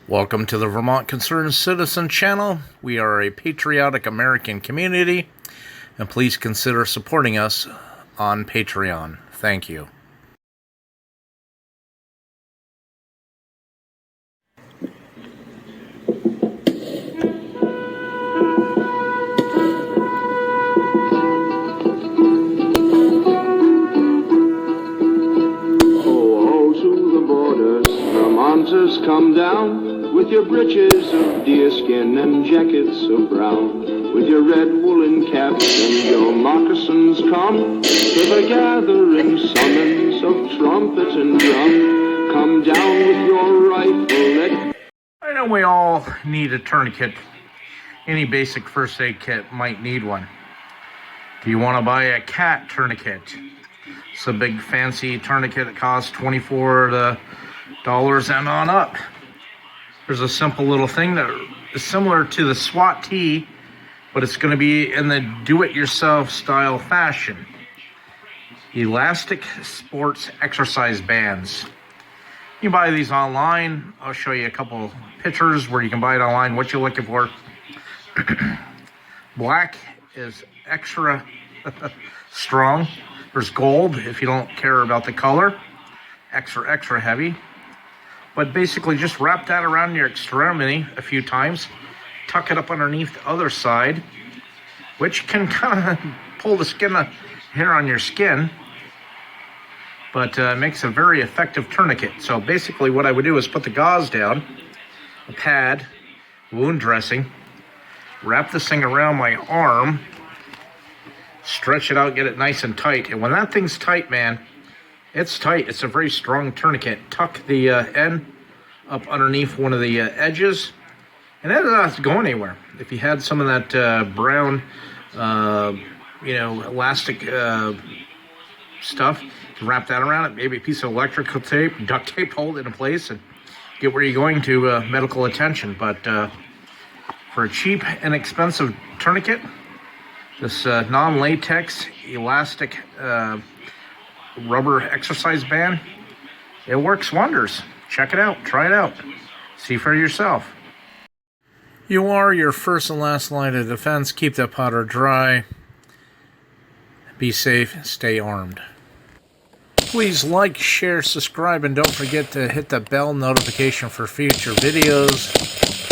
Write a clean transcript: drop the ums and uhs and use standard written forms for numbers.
Welcome to the Vermont Concerned Citizen channel. We are a patriotic American community, and please consider supporting us on Patreon. Thank you. Oh, to the borders, Vermonters, come down with your breeches of deerskin and jackets of brown, with your red woolen caps and your moccasins, come to the gathering summons of trumpet and drum. Come down with your rifle. I know we all need a tourniquet. Any basic first aid kit might need one. Do you want to buy a cat tourniquet? It's a big fancy tourniquet that costs $24 and on up. There's a simple little thing that is similar to the SWAT tee, but it's going to be in the do-it-yourself style fashion. Elastic sports exercise bands. You can buy these online. I'll show you a couple pictures where you can buy it online, what you're looking for. Black is extra strong. There's gold if you don't care about the color. Extra heavy. But basically just wrap that around your extremity a few times. Tuck it up underneath the other side, which can kind of pull the skin hair on your skin, but makes a very effective tourniquet. So basically what I would do is put the gauze down, a pad, wound dressing, wrap this thing around my arm, stretch it out, get it nice and tight. And when that thing's tight, man, it's tight. It's a very strong tourniquet. Tuck the end up underneath one of the edges, and it doesn't have to go anywhere. If you had some of that brown, elastic stuff, you can wrap that around it. Maybe a piece of electrical tape, duct tape, hold it in place, and get where you're going to medical attention. But for a cheap and expensive tourniquet, this non-latex elastic rubber exercise band, it works wonders. Check it out, try it out, see for yourself. You are your first and last line of defense. Keep that powder dry. Be safe, stay armed. Please like, share, subscribe, and don't forget to hit the bell notification for future videos.